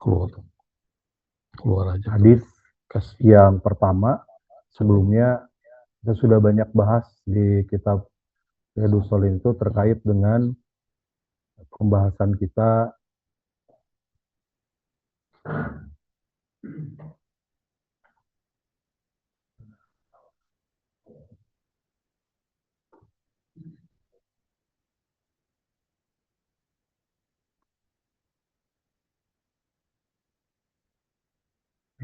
keluar aja. Hadis yang pertama, sebelumnya kita sudah banyak bahas di kitab Riyadhus Shalihin itu terkait dengan pembahasan kita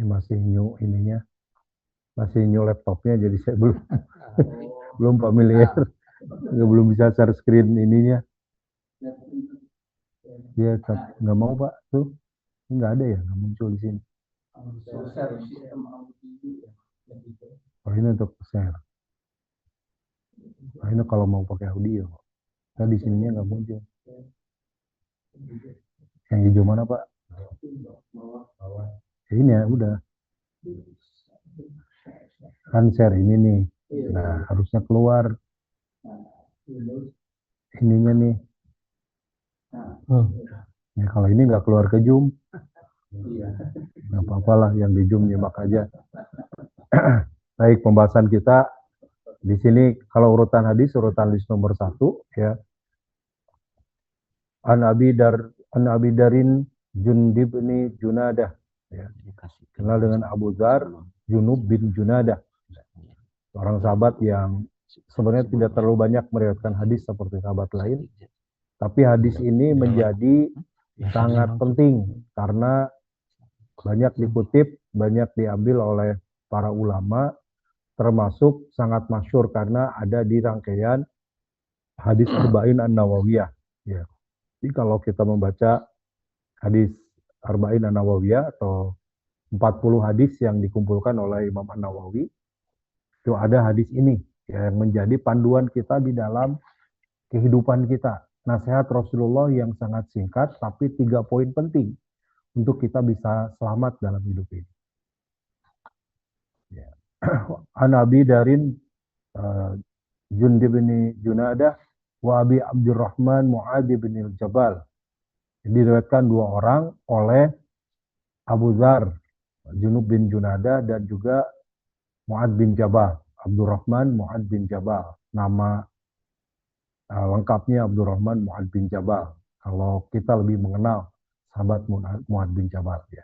ini masih new ininya, masih new laptopnya, jadi saya belum familiar, belum bisa share screen ininya. Dia nggak mau Pak, tuh nggak ada ya, nggak muncul di sini. Oh ini untuk share. Nah, ini kalau mau pakai audio, nah di sininya nggak muncul. Yang hijau mana Pak? Ya, ini ya udah. Kan share ini nih. Nah harusnya keluar ininya nih. Ya kalau ini nggak keluar ke Zoom, nggak apa-apa lah, yang di Zoom nyimak aja. Baik, pembahasan kita di sini kalau urutan hadis, urutan list nomor 1 ya. An Abi Darin Jundib bin Junadah ya. Kenal dengan Abu Dzar Junub bin Junadah, seorang sahabat yang sebenarnya tidak terlalu banyak meriwayatkan hadis seperti sahabat lain, tapi hadis ini menjadi sangat penting karena banyak dikutip, banyak diambil oleh para ulama, termasuk sangat masyhur karena ada di rangkaian hadis Arba'in An-Nawawiyah ya. Jadi kalau kita membaca hadis Arba'in An-Nawawiyah atau 40 hadis yang dikumpulkan oleh Imam An-Nawawi, itu ada hadis ini yang menjadi panduan kita di dalam kehidupan kita. Nasihat Rasulullah yang sangat singkat, tapi 3 poin penting untuk kita bisa selamat dalam hidup ini. Ya. An Abi Darin Jundib bin Junadah wa Abi Abdurrahman Mu'adz bin Jabal. Diriwayatkan 2 orang oleh Abu Dzar Junub bin Junadah dan juga Mu'adz bin Jabal. Abdurrahman Mu'adz bin Jabal. Nama lengkapnya Abdurrahman Mu'adz bin Jabal. Kalau kita lebih mengenal sahabat Mu'adz bin Jabal ya.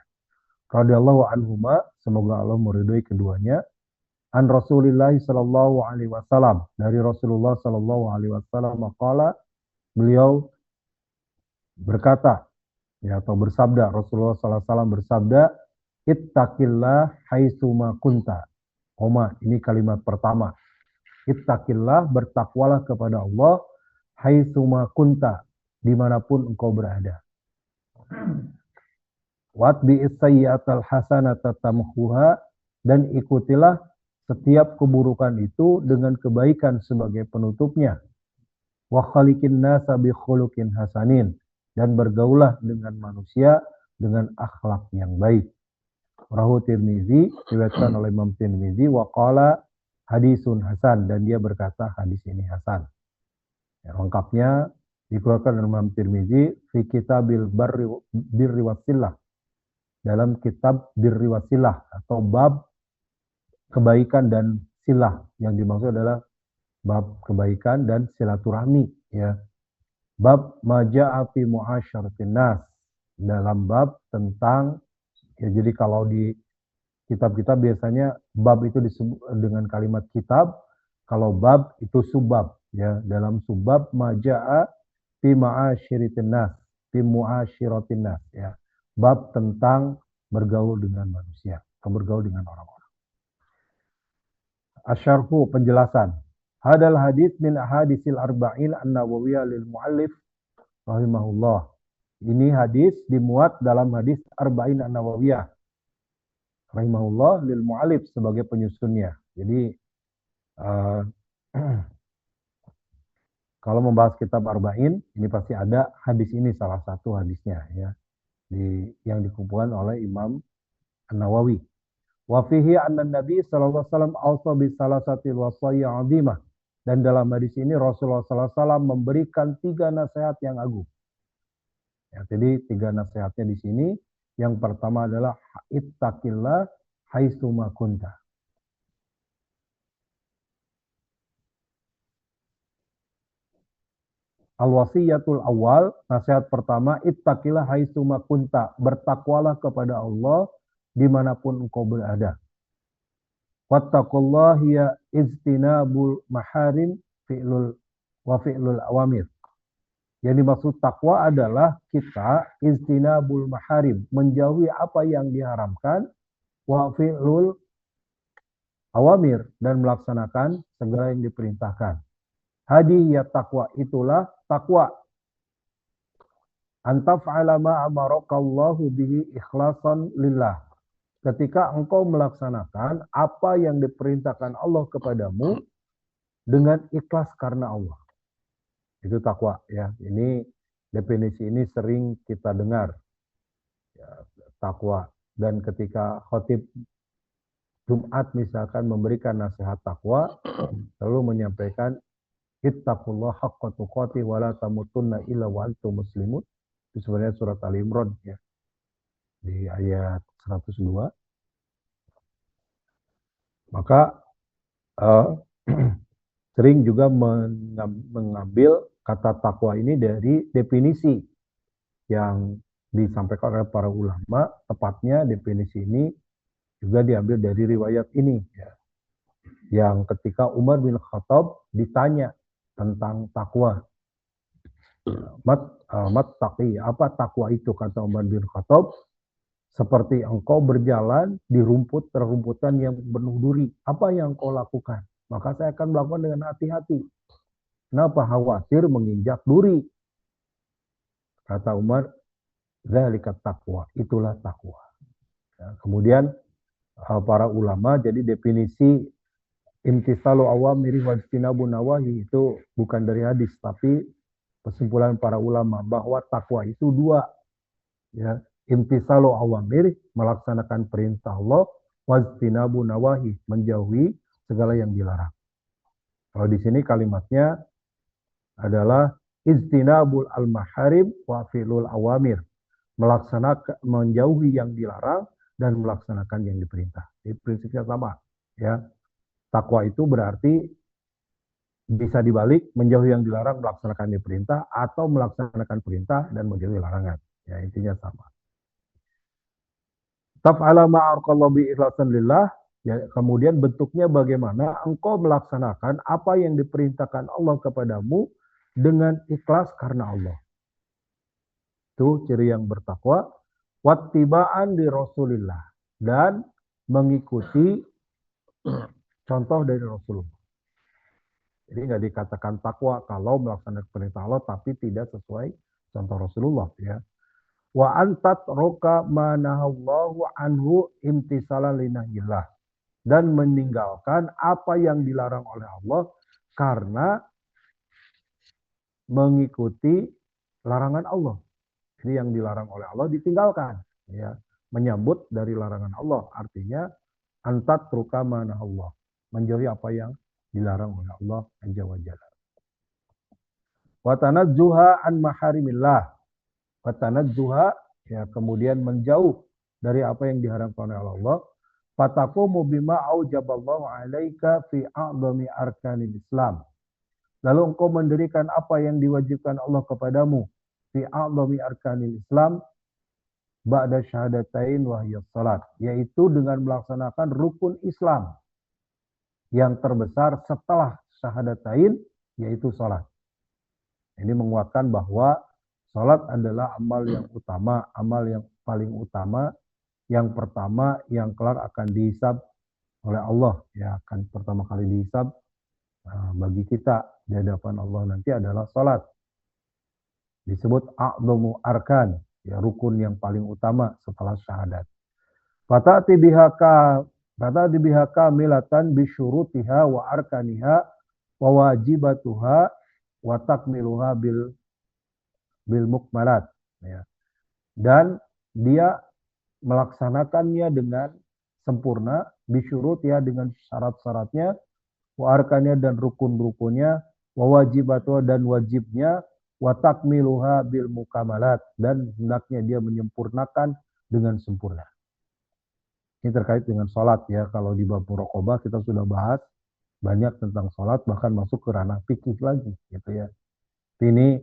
Radhiyallahu anhuma, semoga Allah meridhai keduanya. An Rasulillah sallallahu alaihi wasallam, dari Rasulullah sallallahu alaihi wasallam qala, beliau berkata ya, atau bersabda, Rasulullah sallallahu alaihi wasallam bersabda, ittaqillah haitsuma kunta. Ini kalimat pertama. Ittaqillah, bertakwalah kepada Allah, haitsuma kunta, dimanapun engkau berada. Watbi'is sayyi'atal hasanata tamhuha, dan ikutilah setiap keburukan itu dengan kebaikan sebagai penutupnya. Wa khaliqin nasa bi khuluqin hasanin, dan bergaulah dengan manusia dengan akhlak yang baik. Rahu Tirmizi, diriwayatkan oleh Imam Tirmizi, wa qala hadisun hasan, dan dia berkata hadis ini hasan. Ya, lengkapnya dikeluarkan oleh Imam Tirmizi fi kitabil birri wasilah, dalam kitab birri wasilah atau bab kebaikan dan silah. Yang dimaksud adalah bab kebaikan dan silaturahmi ya. Bab maja'a fi mu'asyaratin nas, dalam bab tentang ya, jadi kalau di kitab-kitab biasanya bab itu disebut dengan kalimat kitab, kalau bab itu subbab ya. Dalam subbab maja'a fi ma'asyiratin nas, fi mu'asyiratin nas ya. Bab tentang bergaul dengan manusia, atau bergaul dengan orang-orang. Asyarhu, penjelasan. Hadal hadis min ahadisil arba'in an-nawawiyah lil muallif rahimahullah. Ini hadis dimuat dalam hadis arba'in an-nawawiyah rahimahullah lil muallif, sebagai penyusunnya. Jadi kalau membahas kitab arba'in, ini pasti ada hadis ini, salah satu hadisnya ya, yang dikumpulkan oleh Imam An-Nawawi. Wa fihi anna Nabi sallallahu alaihi wasallam ausa bi salasatil wasaya 'azimah, dan dalam hadis ini Rasulullah sallallahu alaihi wasallam memberikan 3 nasihat yang agung. Ya, jadi 3 nasihatnya di sini Yang pertama adalah ittaqillah haitsu ma kunta. Al-wasiyatul awal, nasihat pertama, ittaqillah haitsu ma kunta, bertakwalah kepada Allah dimanapun engkau berada. Wattaqullah hiya ijtinabul maharim wa fi'lul awamir. Yang dimaksud takwa adalah kita ijtinabul maharim, menjauhi apa yang diharamkan, wa fi'lul awamir, dan melaksanakan segala yang diperintahkan. Hadiyat takwa, itulah takwa. Antaf'ala ma amarakallahu bihi ikhlasan lillah. Ketika engkau melaksanakan apa yang diperintahkan Allah kepadamu dengan ikhlas karena Allah. Itu takwa ya. Ini definisi ini sering kita dengar. Ya, takwa. Dan ketika khotib Jumat misalkan memberikan nasihat takwa, lalu menyampaikan ittaqullah haqqa tuqatih wa la tamutunna illa wa antum muslimun. Itu sebenarnya surat Ali Imran ya. Di ayat 102. Maka sering juga mengambil kata takwa ini dari definisi yang disampaikan oleh para ulama. Tepatnya definisi ini juga diambil dari riwayat ini ya. Yang ketika Umar bin Khattab ditanya tentang takwa. Mat taqi, apa takwa itu, kata Umar bin Khattab? Seperti engkau berjalan di rumputan yang penuh duri. Apa yang engkau lakukan? Maka saya akan melakukan dengan hati-hati. Kenapa? Khawatir menginjak duri. Kata Umar, dzalika taqwa, itulah takwa. Ya, kemudian para ulama, jadi definisi imtisalu awamiri wajtinabu nawahi itu bukan dari hadis, tapi kesimpulan para ulama bahwa takwa itu dua. Ya, imtisalu awamir, melaksanakan perintah Allah, wajtinabu nawahi, menjauhi segala yang dilarang. Kalau di sini kalimatnya adalah ijtinabul al-maharim wa fi'lul awamir, melaksanakan, menjauhi yang dilarang dan melaksanakan yang diperintah. Jadi prinsipnya sama ya. Takwa itu berarti bisa dibalik, menjauhi yang dilarang, melaksanakan yang diperintah, atau melaksanakan perintah dan menjauhi larangan. Ya, intinya sama. Taf'ala ma'arqallahu bi ikhlasan lillah. Ya, kemudian bentuknya bagaimana engkau melaksanakan apa yang diperintahkan Allah kepadamu dengan ikhlas karena Allah. Itu ciri yang bertakwa. Wattiba'an di Rasulillah, dan mengikuti contoh dari Rasulullah. Jadi nggak dikatakan takwa kalau melaksanakan perintah Allah tapi tidak sesuai contoh Rasulullah ya. Wa antat roka manahallahu anhu imtisalan linahillah, dan meninggalkan apa yang dilarang oleh Allah karena mengikuti larangan Allah. Jadi yang dilarang oleh Allah ditinggalkan ya, menyambut dari larangan Allah. Artinya antat roka manahallah, menjauhi apa yang dilarang oleh Allah Azza wa Jalla. Wa tanazzuha an maharimillah. Wa tanazzuha, ya, kemudian menjauh dari apa yang diharamkan oleh Allah. Fataqumu bima aujaballahu 'alaika fi a'dhami arkanil Islam. Lalu engkau mendirikan apa yang diwajibkan Allah kepadamu fi a'dhami arkanil Islam ba'da syahadatain wa hiya salat, yaitu dengan melaksanakan rukun Islam yang terbesar setelah syahadatain, yaitu salat. Ini menguatkan bahwa salat adalah amal yang utama, amal yang paling utama, yang pertama yang kelak akan dihisab oleh Allah, ya, akan pertama kali dihisab bagi kita di hadapan Allah nanti adalah salat. Disebut a'dhamu arkan, ya, rukun yang paling utama setelah syahadat. Fata'ti bihaka milatan bisyurutiha wa arkaniha wa wajibatuha wa takmiluha bil mukmalat ya. Dan dia melaksanakannya dengan sempurna, bisyurutiha, dengan syarat-syaratnya, wa arkannya, dan rukun-rukunnya, wa wajibatuha, dan wajibnya, wa takmiluha bil mukamalat, dan hendaknya dia menyempurnakan dengan sempurna. Ini terkait dengan sholat ya. Kalau di bab muraqabah kita sudah bahas banyak tentang sholat, bahkan masuk ke ranah fikih lagi gitu ya. Ini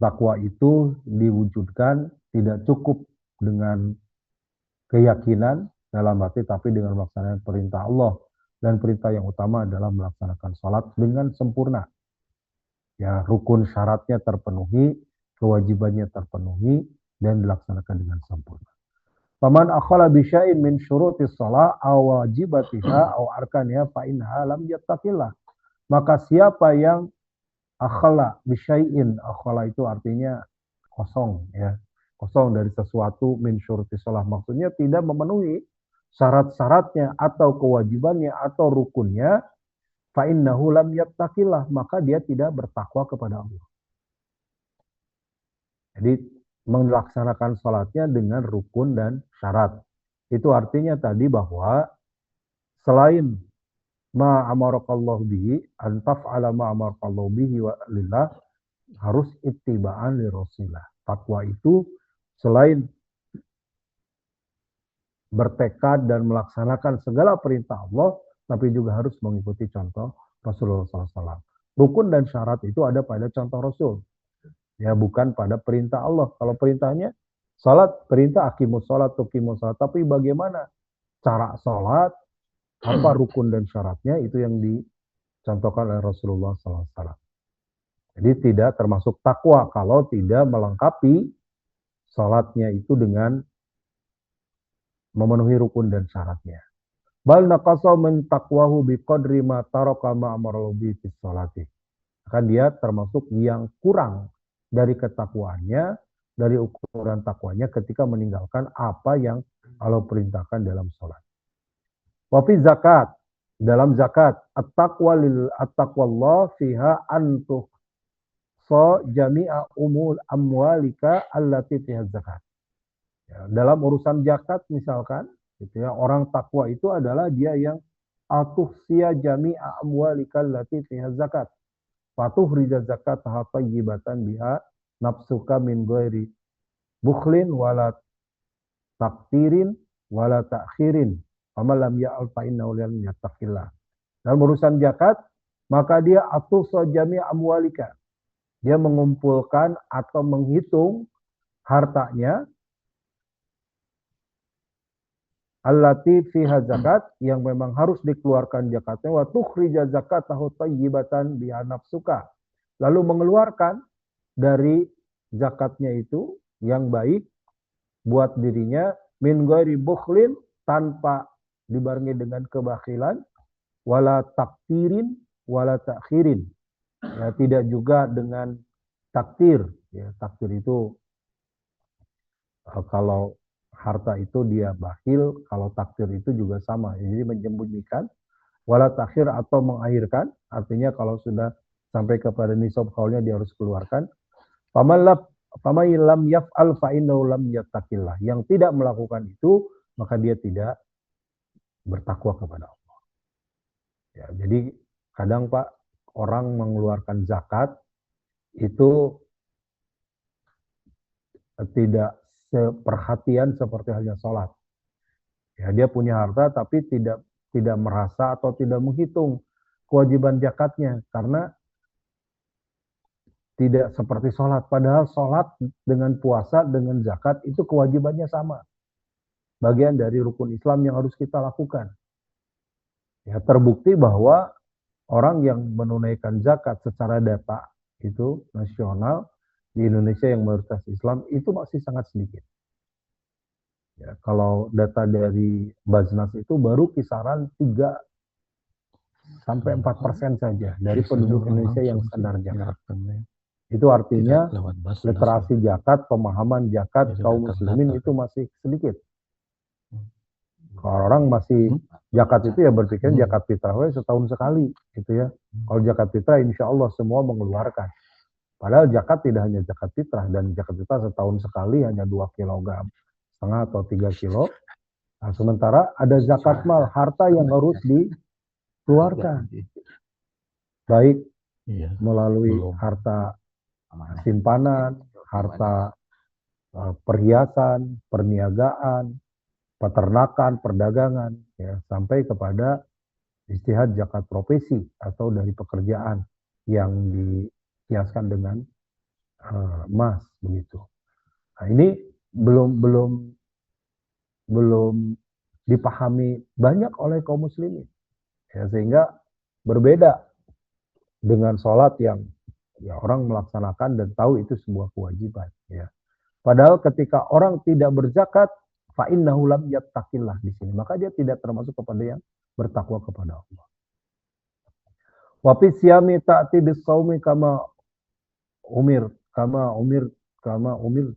takwa itu diwujudkan tidak cukup dengan keyakinan dalam hati, tapi dengan melaksanakan perintah Allah. Dan perintah yang utama adalah melaksanakan sholat dengan sempurna. Ya, rukun syaratnya terpenuhi, kewajibannya terpenuhi, dan dilaksanakan dengan sempurna. Faman akhala bisya'in min syurutis shalah aw wajibatiha aw arkaniha fa innaha lam yattaqillah. Maka siapa yang akhala bisya'in, akhala itu artinya kosong ya. Kosong dari sesuatu min syurutis shalah, maksudnya tidak memenuhi syarat-syaratnya atau kewajibannya atau rukunnya, fa innahu lam yattaqillah, maka dia tidak bertakwa kepada Allah. Jadi melaksanakan sholatnya dengan rukun dan syarat. Itu artinya tadi bahwa selain ma amarakallahu bihi, antaf'ala ma amarakallahu bihi wa lillah, harus ittiba'an li Rasulillah. Takwa itu selain bertekad dan melaksanakan segala perintah Allah, tapi juga harus mengikuti contoh Rasulullah SAW. Rukun dan syarat itu ada pada contoh Rasul. Ya, bukan pada perintah Allah. Kalau perintahnya salat, perintah aqimus salat, tuqimus salat. Tapi bagaimana cara salat, apa rukun dan syaratnya, itu yang dicontohkan oleh Rasulullah SAW. Jadi tidak termasuk takwa kalau tidak melengkapi salatnya itu dengan memenuhi rukun dan syaratnya. Bal naqasa min taqwahu biqadri ma taraka ma amara bi fi sholati. Maka dia termasuk yang kurang dari ketakwaannya, dari ukuran takwanya ketika meninggalkan apa yang Allah perintahkan dalam sholat. Wafi zakat, dalam zakat, at-taqwallah fiha antuh so jami'a umul amwalika allati fiha zakat. Ya, dalam urusan zakat misalkan, gitu ya, orang takwa itu adalah dia yang atuhsiya jami'a amwalika allati fiha zakat. Fatuh rija zakat tahayyibatan biha nafsuka min ghairi bukhlin wala taktirin wala takhirin. Amalam ya'al fa innahu lam yattaqillah. Dalam urusan zakat, maka dia atus jami' amwalika. Dia mengumpulkan atau menghitung hartanya allati fiha zakat, yang memang harus dikeluarkan zakatnya, wa tukhrija zakatahu tayyibatan biha nafsuka. Lalu mengeluarkan dari zakatnya itu yang baik buat dirinya, min ghairi bukhlin, tanpa dibarengi dengan kebakhilan, wala taktirin wala takhirin. Ya, tidak juga dengan taktir. Ya, taktir itu kalau harta itu dia bakhil, kalau taktir itu juga sama. Jadi menyembunyikan, wala takhir atau mengakhirkan, artinya kalau sudah sampai kepada nisab kaulnya dia harus keluarkan. Faman lam yaf'al fa innahu lam yattaqillah. Yang tidak melakukan itu, maka dia tidak bertakwa kepada Allah. Ya, jadi kadang Pak, orang mengeluarkan zakat itu tidak seperhatian seperti halnya sholat. Ya, dia punya harta tapi tidak merasa atau tidak menghitung kewajiban zakatnya, karena tidak seperti sholat. Padahal sholat dengan puasa, dengan zakat itu kewajibannya sama. Bagian dari rukun Islam yang harus kita lakukan. Ya, terbukti bahwa orang yang menunaikan zakat secara data itu nasional di Indonesia yang mayoritas Islam itu masih sangat sedikit. Ya, kalau data dari Baznas itu baru kisaran 3-4% saja dari penduduk Indonesia yang sadar zakat. Itu artinya literasi zakat, pemahaman zakat kaum muslimin itu masih sedikit. Kalau orang masih zakat itu ya berpikir zakat fitrah setahun sekali gitu ya. Kalau zakat fitrah insya Allah semua mengeluarkan. Padahal zakat tidak hanya zakat fitrah, dan zakat fitrah setahun sekali hanya 2,5 kg atau 3 kilo. Nah, sementara ada zakat mal, harta yang harus dikeluarkan. Baik melalui harta simpanan, harta perhiasan, perniagaan, peternakan, perdagangan, ya, sampai kepada istihad zakat profesi atau dari pekerjaan yang dikiaskan dengan emas begitu. Nah, ini belum belum belum dipahami banyak oleh kaum muslimin, ya, sehingga berbeda dengan sholat yang ya orang melaksanakan dan tahu itu sebuah kewajiban, ya. Padahal ketika orang tidak berzakat, fa innahu lam yattaqillah di sini, maka dia tidak termasuk kepada yang bertakwa kepada Allah. Wa fi siyami ta'ti bis saumi umir kama umir kama umir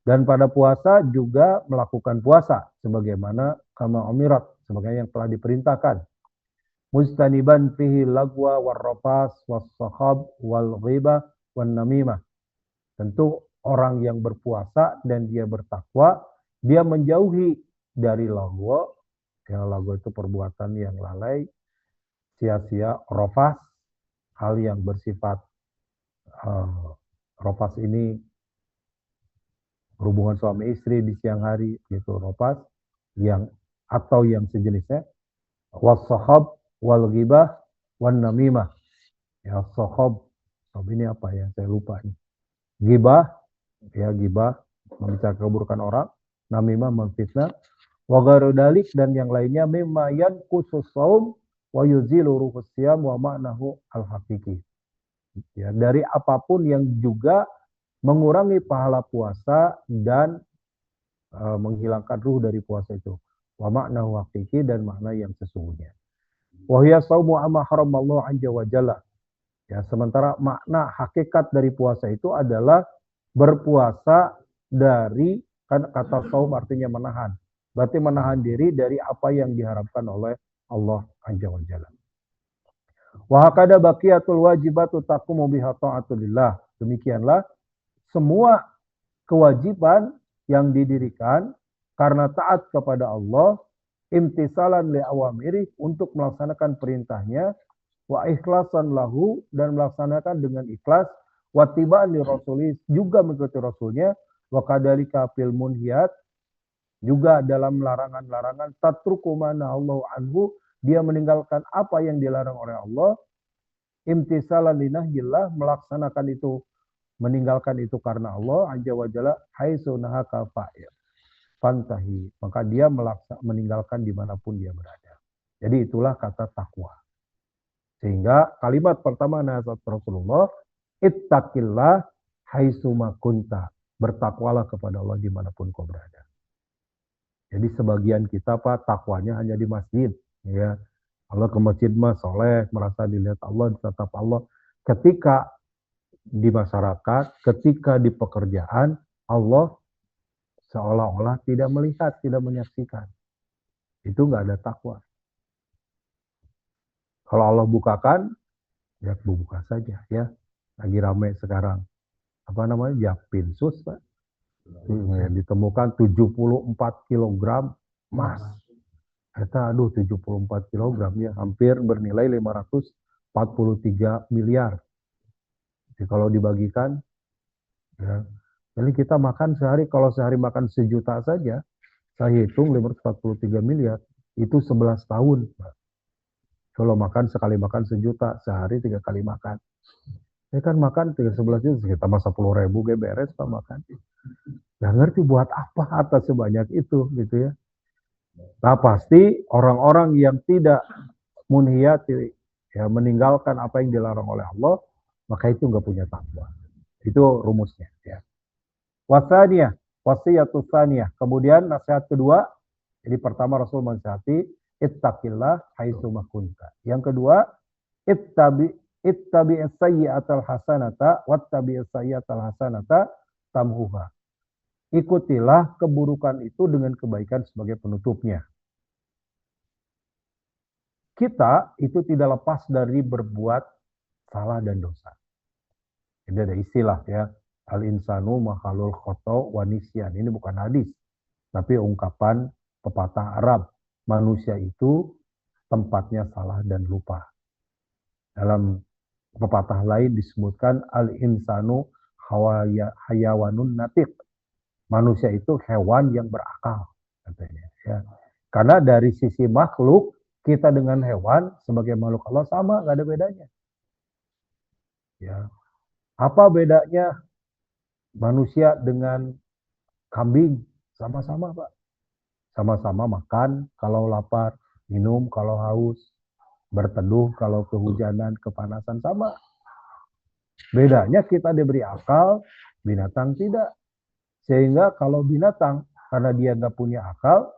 dan pada puasa juga melakukan puasa sebagaimana kama umirat, sebagaimana yang telah diperintahkan. Mustaniban fihi lagwa warrafas was-sakhab wal ghibah wan namimah. Tentu orang yang berpuasa dan dia bertakwa, dia menjauhi dari lagwa. Yang lagwa itu perbuatan yang lalai, sia-sia, rafas, hal yang bersifat rafas ini berhubungan suami istri di siang hari, gitu, rafas yang atau yang sejenisnya. Was-sakhab wal ghibah wan namimah. Ya, sakhab ini apa ya? Saya lupa nih. Ghibah, ya, ghibah membicarakan keburukan orang, namimah memfitnah, wa ghairu dalik dan yang lainnya mimma yanqusus shaum wa yuzilu ruhus siyam wa ma'nahu al-haqiqi. Ya, dari apapun yang juga mengurangi pahala puasa dan menghilangkan ruh dari puasa itu. Wa ma'nahu haqiqi dan makna yang sesungguhnya. Wa hiya shaumu amma haramallahu azza wa jalla. Ya, sementara makna hakikat dari puasa itu adalah berpuasa dari, kan kata saum artinya menahan. Berarti menahan diri dari apa yang diharapkan oleh Allah azza wa jalla. Wa hakada baqiyatul wajibatu taqumu biha ta'atulillah. Demikianlah semua kewajiban yang didirikan karena taat kepada Allah, imtisalan li awamiri, untuk melaksanakan perintahnya, wa ikhlasan lahu, dan melaksanakan dengan ikhlas, wa tiba'an li rasuli, juga mengikuti rasulnya, wa kadalika fil munhiyat, juga dalam larangan-larangan, tatruku mana Allah anhu, dia meninggalkan apa yang dilarang oleh Allah, imtisalan li nahyillah, melaksanakan itu, meninggalkan itu karena Allah azza wa jalla, haitsu nahaka fa'il fantahi, maka dia meninggalkan dimanapun dia berada. Jadi itulah kata takwa. Sehingga kalimat pertama nasihat Rasulullah, ittaqillah haitsuma kunta, bertakwalah kepada Allah dimanapun kau berada. Jadi sebagian kita Pak takwanya hanya di masjid, ya. Allah ke masjid mah soleh, merasa dilihat Allah, ditatap Allah. Ketika di masyarakat, ketika di pekerjaan, Allah seolah-olah tidak melihat, tidak menyaksikan. Itu nggak ada takwa. Kalau Allah bukakan, ya buka saja, ya. Lagi ramai sekarang. Apa namanya? Japinsus, Pak. Ditemukan 74 kg emas. Kita, aduh, 74 kg ya, hampir bernilai 543 miliar. Jadi kalau dibagikan, ya, jadi kita makan sehari, kalau sehari makan sejuta saja, saya hitung 543 miliar, itu 11 tahun. Kalau makan sekali makan sejuta, sehari 3 kali makan. Ya kan makan 11 juta, sekitar 10.000 beres Pak makan. Nggak ngerti buat apa atas sebanyak itu, gitu ya. Nah pasti orang-orang yang tidak munhiyati, ya, meninggalkan apa yang dilarang oleh Allah, maka itu nggak punya takwa. Itu rumusnya, ya. Wasaniyah, wasiyatu tsaniyah. Kemudian nasihat kedua, jadi pertama Rasul menasihati ittaqillah haitsu ma kunta. Yang kedua, ittabi as-sayyi'atal hasanata wattabi as-sayyi'atal hasanata tamhuha. Ikutilah keburukan itu dengan kebaikan sebagai penutupnya. Kita itu tidak lepas dari berbuat salah dan dosa. Jadi ada istilah, ya, al-insanu makhlul khoto wa nisyan. Ini bukan hadis, tapi ungkapan pepatah Arab. Manusia itu tempatnya salah dan lupa. Dalam pepatah lain disebutkan al-insanu hayawanun natiq. Manusia itu hewan yang berakal, katanya. Ya. Karena dari sisi makhluk, kita dengan hewan sebagai makhluk Allah sama, nggak ada bedanya. Ya. Apa bedanya manusia dengan kambing? Sama-sama, Pak. Sama-sama makan kalau lapar, minum kalau haus, berteduh kalau kehujanan, kepanasan, sama. Bedanya kita diberi akal, binatang tidak. Sehingga kalau binatang, karena dia nggak punya akal,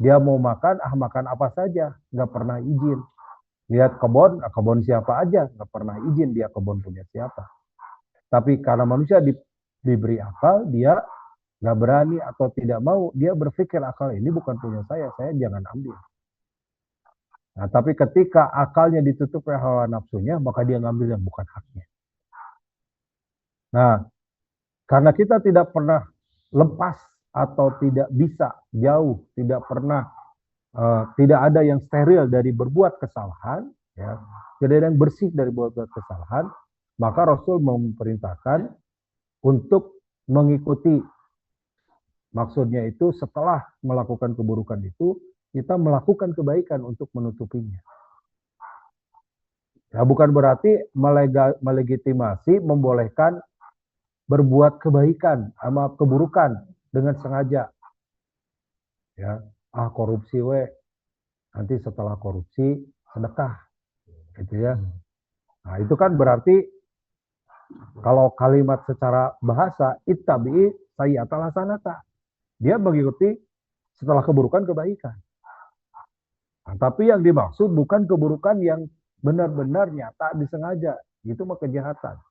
dia mau makan, makan apa saja, nggak pernah izin. Lihat kebun siapa aja, nggak pernah izin dia kebun punya siapa. Tapi karena manusia diberi akal, dia nggak berani atau tidak mau, dia berpikir akal ini bukan punya saya jangan ambil. Nah, tapi ketika akalnya ditutup oleh hawa nafsunya, maka dia ngambil yang bukan haknya. Nah, karena kita tidak pernah lepas atau tidak bisa jauh, tidak pernah, tidak ada yang steril dari berbuat kesalahan, ya, tidak ada yang bersih dari berbuat kesalahan, maka Rasul memerintahkan untuk mengikuti. Maksudnya itu setelah melakukan keburukan itu, kita melakukan kebaikan untuk menutupinya. Ya, bukan berarti melegitimasi, membolehkan berbuat kebaikan sama keburukan dengan sengaja. Ya, korupsi nanti setelah korupsi sedekah, gitu ya. Nah, itu kan berarti kalau kalimat secara bahasa ittabi'i sayyi'atal hasanata. Dia mengikuti setelah keburukan kebaikan. Nah, tapi yang dimaksud bukan keburukan yang benar-benar nyata disengaja. Itu mah kejahatan.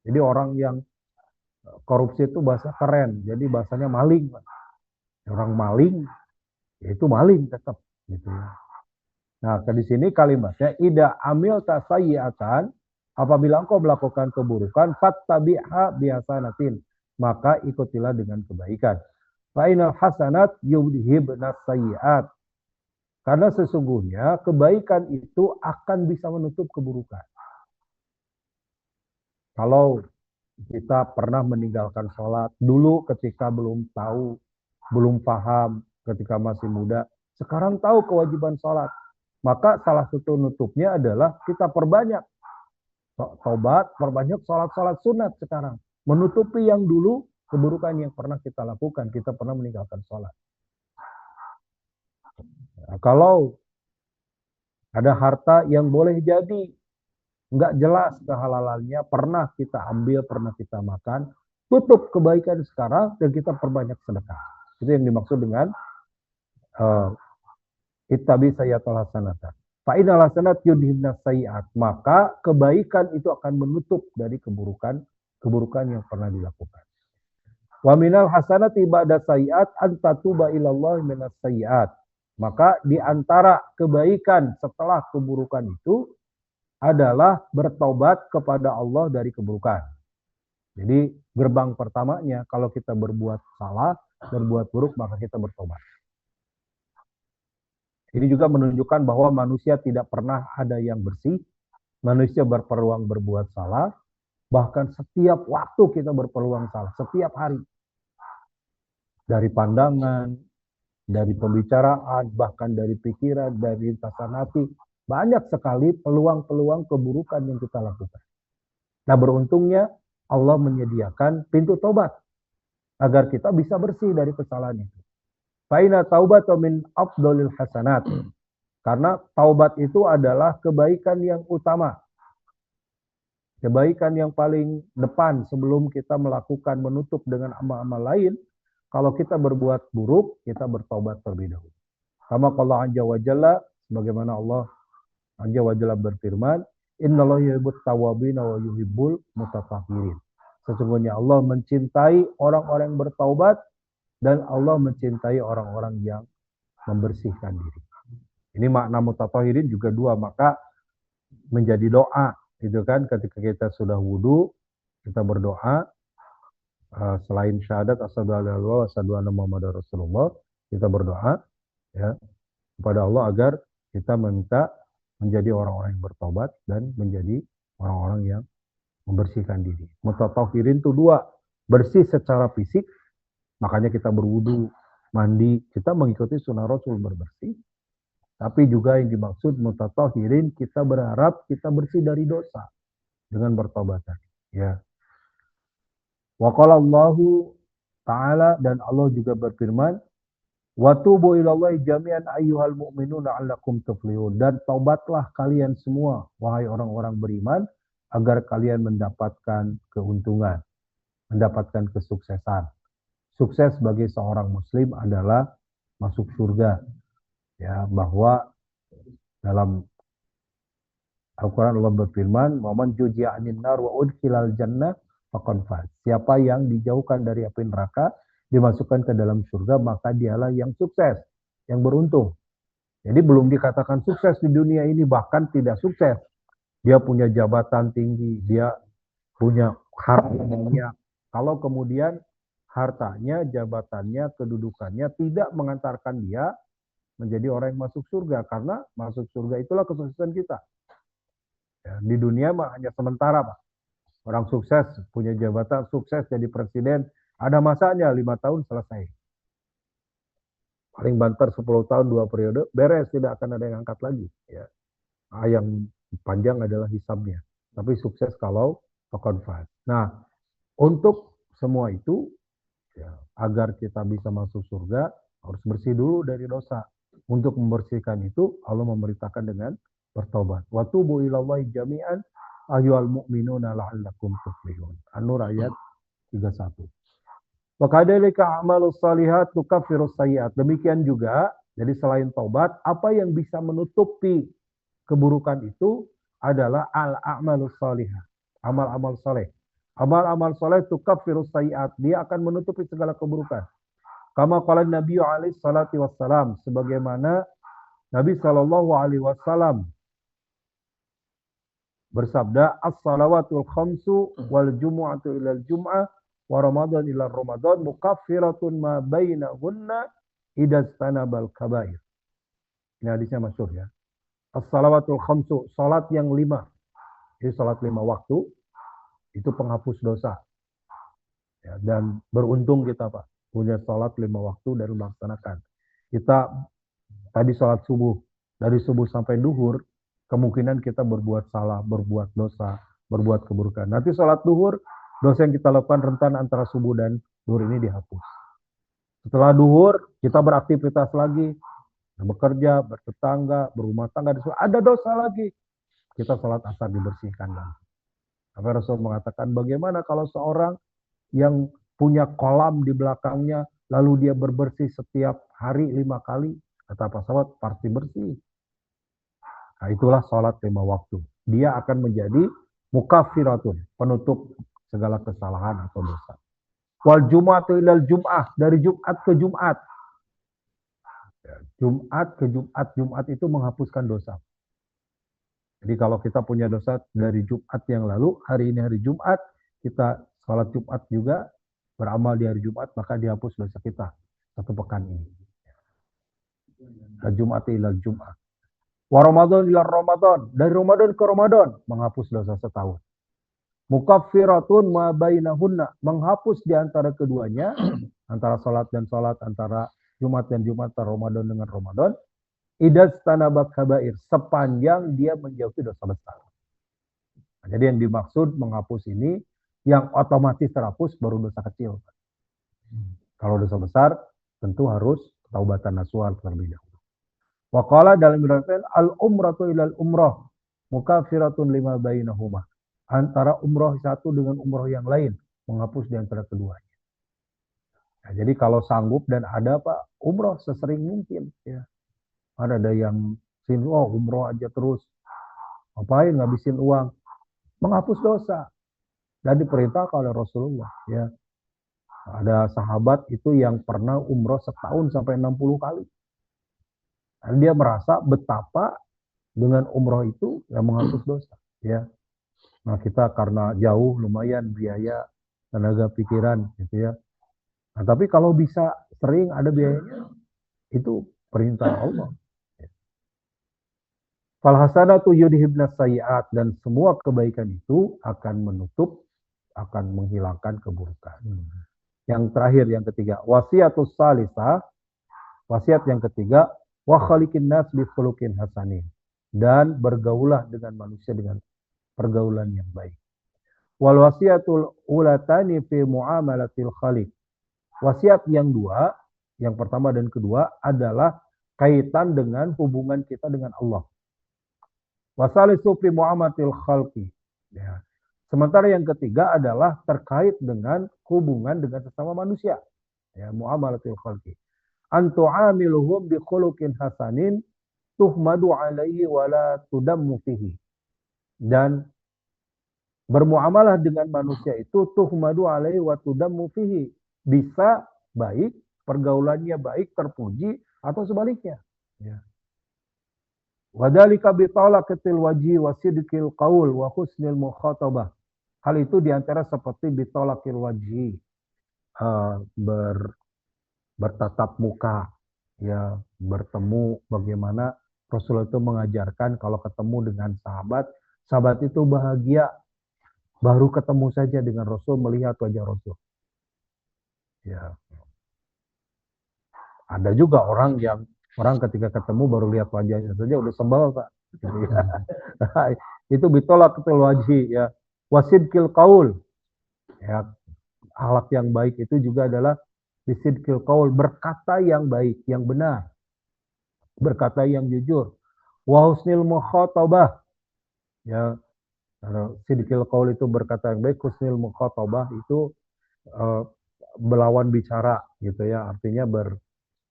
Jadi orang yang korupsi itu bahasa keren. Jadi bahasanya maling. Orang maling, ya itu maling tetap. Gitu ya. Nah, di sini kalimatnya ida amil tasayyi'atan, apabila engkau melakukan keburukan, fattabi'ha bihasanatin, maka ikutilah dengan kebaikan. Fa'inal hasanat yudhibnas sayyi'at. Karena sesungguhnya kebaikan itu akan bisa menutup keburukan. Kalau kita pernah meninggalkan sholat dulu ketika belum tahu, belum paham, ketika masih muda, sekarang tahu kewajiban sholat, maka salah satu nutupnya adalah kita perbanyak tobat, perbanyak sholat-sholat sunat sekarang, menutupi yang dulu keburukan yang pernah kita lakukan, kita pernah meninggalkan sholat. Nah, kalau ada harta yang boleh jadi nggak jelas kehalalannya, pernah kita ambil, pernah kita makan, tutup kebaikan sekarang dan kita perbanyak sedekah. Itu yang dimaksud dengan ittabi sayyi'atal hasanata. Fa innal hasanat yudhibnas sayyi'at. Maka kebaikan itu akan menutup dari keburukan yang pernah dilakukan. Wa minal hasanati ba'da sayyi'at an tatuba ilallah minas sayyi'at. Maka di antara kebaikan setelah keburukan itu adalah bertobat kepada Allah dari keburukan. Jadi gerbang pertamanya kalau kita berbuat salah, berbuat buruk, maka kita bertobat. Ini juga menunjukkan bahwa manusia tidak pernah ada yang bersih. Manusia berpeluang berbuat salah. Bahkan setiap waktu kita berpeluang salah. Setiap hari. Dari pandangan, dari pembicaraan, bahkan dari pikiran, dari lintasan hati. Banyak sekali peluang-peluang keburukan yang kita lakukan. Nah, beruntungnya Allah menyediakan pintu tobat agar kita bisa bersih dari kesalahan itu. Faina taubatu min afdhalil hasanat. Karena taubat itu adalah kebaikan yang utama. Kebaikan yang paling depan sebelum kita melakukan menutup dengan amal-amal lain. Kalau kita berbuat buruk, kita bertaubat terlebih dahulu. Kama qala azza wa jalla, sebagaimana Allah azza wa jalla berfirman, innallaha yuhibbut tawwabin wa yuhibbul mutatahhirin. Sesungguhnya Allah mencintai orang-orang yang bertaubat dan Allah mencintai orang-orang yang membersihkan diri. Ini makna mutatahhirin juga dua, maka menjadi doa, gitu kan, ketika kita sudah wudu, kita berdoa selain syahadat asyhadu an la ilaha illallah wa asyhadu anna muhammadar rasulullah, kita berdoa ya kepada Allah agar kita minta menjadi orang-orang yang bertobat dan menjadi orang-orang yang membersihkan diri. Mutatahhirin itu dua, bersih secara fisik, makanya kita berwudu, mandi, kita mengikuti sunnah Rasul berbersih. Tapi juga yang dimaksud mutatahhirin, kita berharap kita bersih dari dosa dengan bertaubat. Ya. Wa qala Allahu ta'ala, dan Allah juga berfirman, wa tubu ilallahi jami'an ayyuhal mu'minun la'allakum tuflihun, dan taubatlah kalian semua wahai orang-orang beriman agar kalian mendapatkan keuntungan, mendapatkan kesuksesan. Sukses bagi seorang muslim adalah masuk surga. Ya, bahwa dalam Al-Quran Allah berfirman, "Waman juji'a 'anil nar wa udkhilal jannah faqad faz." Siapa yang dijauhkan dari api neraka, dimasukkan ke dalam surga, maka dialah yang sukses, yang beruntung. Jadi belum dikatakan sukses di dunia ini, bahkan tidak sukses. Dia punya jabatan tinggi, dia punya hartanya. Kalau kemudian hartanya, jabatannya, kedudukannya tidak mengantarkan dia menjadi orang yang masuk surga, karena masuk surga itulah kesuksesan kita. Ya, di dunia mah hanya sementara, Pak. Orang sukses, punya jabatan, sukses jadi presiden, ada masanya 5 tahun selesai. Paling banter 10 tahun 2 periode, beres, tidak akan ada yang angkat lagi. Ya. Yang panjang adalah hisabnya. Tapi sukses kalau konfas. Nah, untuk semua itu, ya, agar kita bisa masuk surga, harus bersih dulu dari dosa. Untuk membersihkan itu, Allah memerintahkan dengan bertobat. Wa tubu ilallahi jami'an ayyuhal mu'minuna la'allakum tuflihun. An-Nur ayat 31. Wa kadzalika a'malus shalihat tukaffirus sayyi'at. Demikian juga, jadi selain taubat, apa yang bisa menutupi keburukan itu adalah al-a'malus shalihah. Amal-amal saleh. Amal-amal saleh tukaffirus sayyi'at. Dia akan menutupi segala keburukan. Kama qala Nabi alaihi salatu wassalam, sebagaimana Nabi sallallahu alaihi wasallam bersabda, as-salawatul khamsu wal jumu'atu ilal jum'ah wa ramadan ila ramadan mukaffiratun ma bainahunna idajtanabal kabair. Ini hadisnya masyhur ya. As-salawatul khamsu, salat yang 5. Jadi salat 5 waktu itu penghapus dosa. Ya, dan beruntung kita, Pak, punya salat 5 waktu dan melaksanakan. Kita tadi salat subuh, dari subuh sampai duhur, kemungkinan kita berbuat salah, berbuat dosa, berbuat keburukan. Nanti salat duhur, dosa yang kita lakukan rentan antara subuh dan duhur ini dihapus. Setelah duhur, kita beraktivitas lagi, bekerja, bertetangga, berumah tangga, ada dosa lagi. Kita salat asar dibersihkan lagi. Tapi Rasul mengatakan, bagaimana kalau seorang yang punya kolam di belakangnya, lalu dia berbersih setiap hari 5 kali, kata para sahabat, pasti bersih. Nah, itulah sholat 5 waktu. Dia akan menjadi mukaffiratun, penutup segala kesalahan atau dosa. Wal jum'atu ilal jum'ah, dari Jumat ke Jumat. Jumat ke Jumat, Jumat itu menghapuskan dosa. Jadi kalau kita punya dosa dari Jumat yang lalu, hari ini hari Jumat, kita sholat Jumat juga, beramal di hari Jumat, maka dihapus dosa kita satu pekan ini. Jumat ilal Jum'ah. Wa Ramadan ila Ramadan, dari Ramadan ke Ramadan, menghapus dosa setahun. Mukaffiratun ma bainahunna, menghapus di antara keduanya, antara salat dan salat, antara Jumat dan Jumat, antara Ramadan dengan Ramadan, idajtanabat kabair, sepanjang dia menjauhi dosa besar. Nah, jadi yang dimaksud menghapus ini, yang otomatis terhapus baru dosa kecil. Kalau dosa besar, tentu harus taubatan nasuha terlebih dahulu. Wa qala dalam riwayat al-umratu ilal umrah mukaffiratun lima bainahuma. Antara umrah satu dengan umrah yang lain, menghapus di antara keduanya. Nah, jadi kalau sanggup dan ada, Pak, umrah sesering mungkin ya. Ada yang umrah aja terus. Ngapain ngabisin uang? Menghapus dosa. Dan diperintahkan oleh Rasulullah ya. Ada sahabat itu yang pernah umroh setahun sampai 60 kali. Dan dia merasa betapa dengan umroh itu yang menghapus dosa ya. Nah, kita karena jauh lumayan biaya, tenaga pikiran gitu ya. Nah, tapi kalau bisa sering ada biayanya, itu perintah Allah. Fal hasanatu yudhibnas sayyi'at, dan semua kebaikan itu akan menutup akan menghilangkan keburukan. Yang terakhir, yang ketiga, wasiatus salisa, wasiat yang ketiga, wa khaliqin nas bi khuluqin hasanin, dan bergaulah dengan manusia dengan pergaulan yang baik. Wal wasiatul ulatani fi muamalatil khaliq. Wasiat yang dua, yang pertama dan kedua adalah kaitan dengan hubungan kita dengan Allah. Wasalisu fi muamalatil khalqi. Ya. Sementara yang ketiga adalah terkait dengan hubungan dengan sesama manusia. Ya, muamalatil khalqi. Antu'amiluhum bi khuluqin hasanin tuhmadu alaihi wa la tudammu fihi. Dan bermuamalah dengan manusia itu tuhmadu alaihi wa tudammu fihi. Bisa baik, pergaulannya baik, terpuji, atau sebaliknya. Ya. Wadhalika bitolakatil waji wa sidqil qaul wa husnil mukhatabah. Hal itu diantara seperti bitolakil waji, bertatap muka, ya, bertemu, bagaimana Rasulullah itu mengajarkan kalau ketemu dengan sahabat, sahabat itu bahagia baru ketemu saja dengan Rasul, melihat wajah Rasul. Ya. Ada juga orang ketika ketemu baru lihat wajahnya saja udah sebel, Pak. Itu bitolakatil waji, ya. Wasidqil qaul, ya, akhlak yang baik itu juga adalah bisidqil qaul, berkata yang baik, yang benar, berkata yang jujur. Wa husnil mukhatabah, ya, sidqil qaul itu berkata yang baik, husnil mukhatabah itu belawan bicara, gitu ya, artinya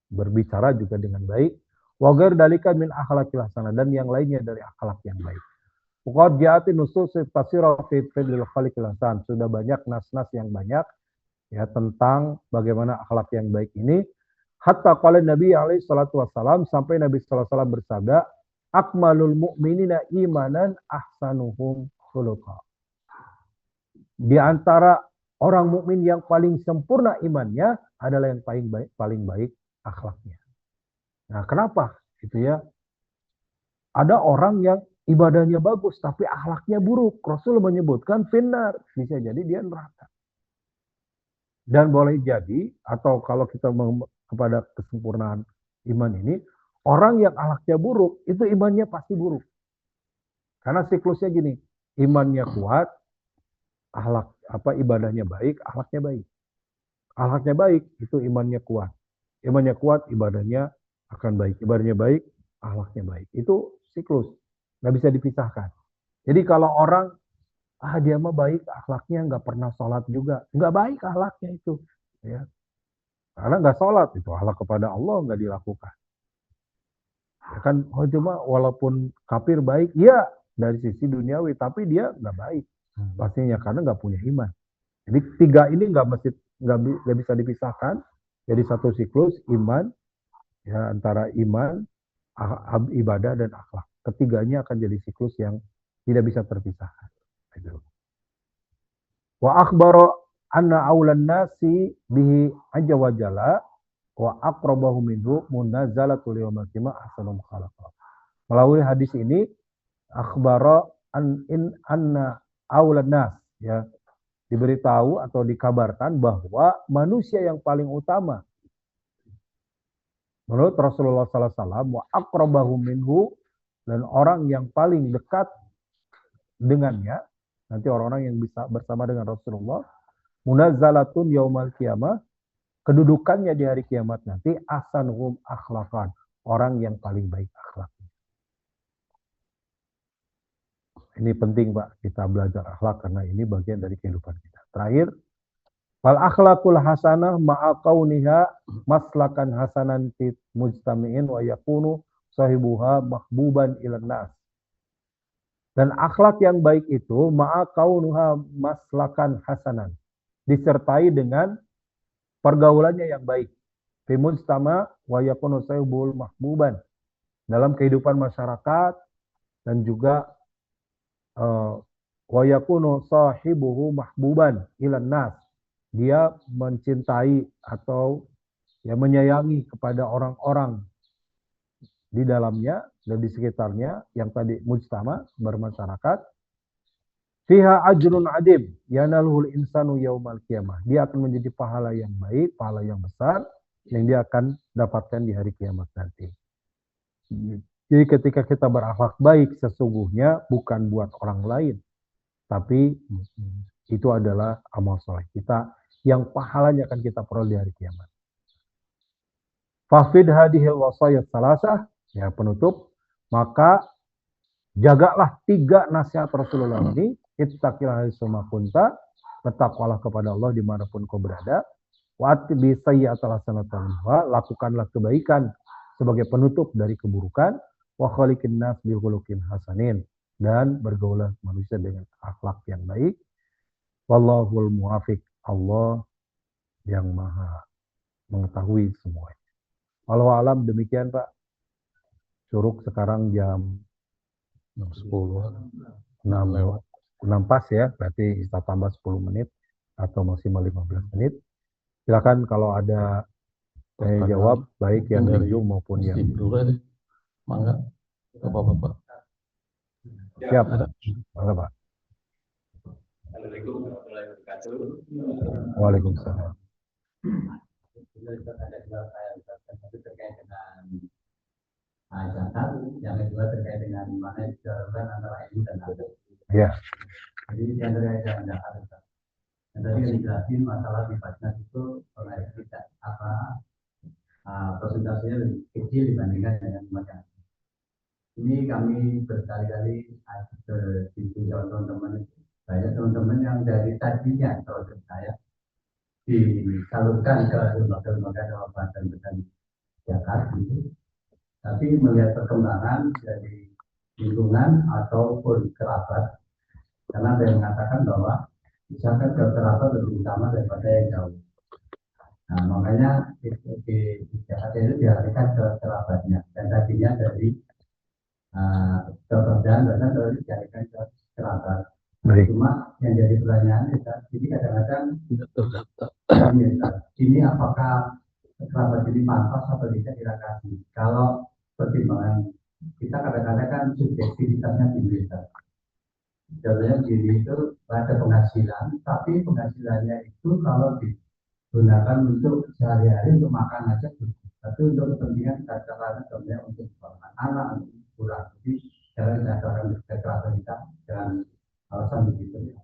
berbicara juga dengan baik. Wa ghair dalika min akhlaqil hasanah, dan yang lainnya dari akhlak yang baik. Qad ja'ati nusus tasira fi fadlil khaliqil hasan. Sudah banyak nas-nas yang banyak, ya, tentang bagaimana akhlak yang baik ini. Hatta qala Nabi alaihi salatu wassalam, sampai Nabi sallallahu alaihi wasallam bersabda, akmalul mu'minina imanan ahsanuhum khuluqa. Di antara orang mukmin yang paling sempurna imannya adalah yang paling baik akhlaknya. Nah, kenapa? Gitu ya. Ada orang yang ibadahnya bagus tapi akhlaknya buruk. Rasul menyebutkan finnar, bisa jadi dia neraka. Dan boleh jadi, atau kalau kita kepada kesempurnaan iman ini, orang yang akhlaknya buruk itu imannya pasti buruk. Karena siklusnya gini, imannya kuat, ibadahnya baik, akhlaknya baik. Akhlaknya baik itu imannya kuat. Imannya kuat, ibadahnya akan baik. Ibadahnya baik, akhlaknya baik. Itu siklus, nggak bisa dipisahkan. Jadi kalau orang dia mah baik, akhlaknya nggak pernah sholat juga, nggak baik akhlaknya itu, ya. Karena nggak sholat itu akhlak kepada Allah nggak dilakukan. Ya kan, cuma walaupun kafir baik, ya dari sisi duniawi, tapi dia nggak baik, pastinya karena nggak punya iman. Jadi tiga ini nggak bisa dipisahkan. Jadi satu siklus iman, ya, antara iman, ibadah dan akhlak. Ketiganya akan jadi siklus yang tidak bisa terpisahkan. Wa akhbara anna aulan nasi bihi azza wa jalla wa aqrabahu minhu munazzalatul yawmal qiyamah ahsanul khalaqa. Melalui hadis ini akhbara anna aulan nas, ya, diberitahu atau dikabarkan bahwa manusia yang paling utama menurut Rasulullah SAW, wa aqrabahu minhu, dan orang yang paling dekat dengannya, nanti orang-orang yang bisa bersama dengan Rasulullah, munazzalatun yaumal qiyamah, kedudukannya di hari kiamat nanti, ahsanuhum akhlaqan, orang yang paling baik akhlaknya. Ini penting, Pak, kita belajar akhlak karena ini bagian dari kehidupan kita. Terakhir, fal akhlaqul hasanah ma'a kauniha maslakan hasanan fit mujtami'in wa yakunu sahibuha mahbuban ilan nas. Dan akhlak yang baik itu ma'a kaunuha maslakan hasanan, disertai dengan pergaulannya yang baik. Fi mujtama wa yakunu sahibul mahbuban, dalam kehidupan masyarakat, dan juga wa yakunu sahibuhu mahbuban ilan nas, dia mencintai atau ya menyayangi kepada orang-orang di dalamnya dan di sekitarnya, yang tadi mujtama, bermasyarakat. Fiha ajrun adim yanaluhul insanu yaumal qiyamah. Dia akan menjadi pahala yang baik, pahala yang besar yang dia akan dapatkan di hari kiamat nanti. Jadi ketika kita berakhlak baik sesungguhnya bukan buat orang lain, tapi itu adalah amal soleh kita yang pahalanya akan kita peroleh di hari kiamat. Fafid hadihil wasayat salasah, ya penutup, maka jagalah 3 nasihat Rasulullah ini. Ittaqillah haitsuma kunta, bertakwalah kepada Allah dimanapun kau berada. Wa'atbi sayyi'atal hasanatan minha, lakukanlah kebaikan sebagai penutup dari keburukan. Wa khaliqin nas bi khuluqin hasanin, dan bergaulah manusia dengan akhlak yang baik. Wallahul muwafiq, Allah yang maha mengetahui semuanya. Wallahu alam, demikian Pak. Curug sekarang jam 10, 6 pas ya, berarti kita tambah 10 menit atau maksimal 15 menit. Silakan kalau ada tanya jawab, baik yang di Zoom maupun yang Mangga, Bapak-bapak. Siap, mangga Pak. Assalamualaikum warahmatullahi wabarakatuh. Waalaikumsalam. Satu terkait dengan zakat, yang kedua terkait dengan mana jalan antara ilmu dan adat. Ya. Jadi yang terkait dengan zakat, yang tadi yang dijelasin masalah di Basnas itu oleh kita persentasenya lebih kecil dibandingkan dengan macam. Ini kami berkali-kali ke teman-teman, banyak teman-teman yang dari tadinya kalau saya disalurkan ke lembaga-lembaga kabupaten dan Jakarta itu, tapi melihat perkembangan dari lingkungan ataupun kerabat, karena ada yang mengatakan bahwa misalkan ke kerabat lebih utama daripada yang jauh. Nah, makanya di Jakarta itu dialihkan ke kerabatnya, dan tadinya dari keberadaan bahkan dari dialihkan ke kerabat. Cuma yang jadi pertanyaan kita, ini kadang-kadang ini apakah kerabat ini pantas atau tidak dirakasi? Kalau pertimbangan kita kadang-kadang kan subjektivitasnya tinggi. Contohnya gini, itu ada penghasilan, tapi penghasilannya itu kalau digunakan untuk sehari-hari untuk makan aja, tapi untuk kepentingan katakanlah contohnya untuk anak, untuk kurang. Jadi jangan dikatakan kekerasan kita dengan alasan begitu ya.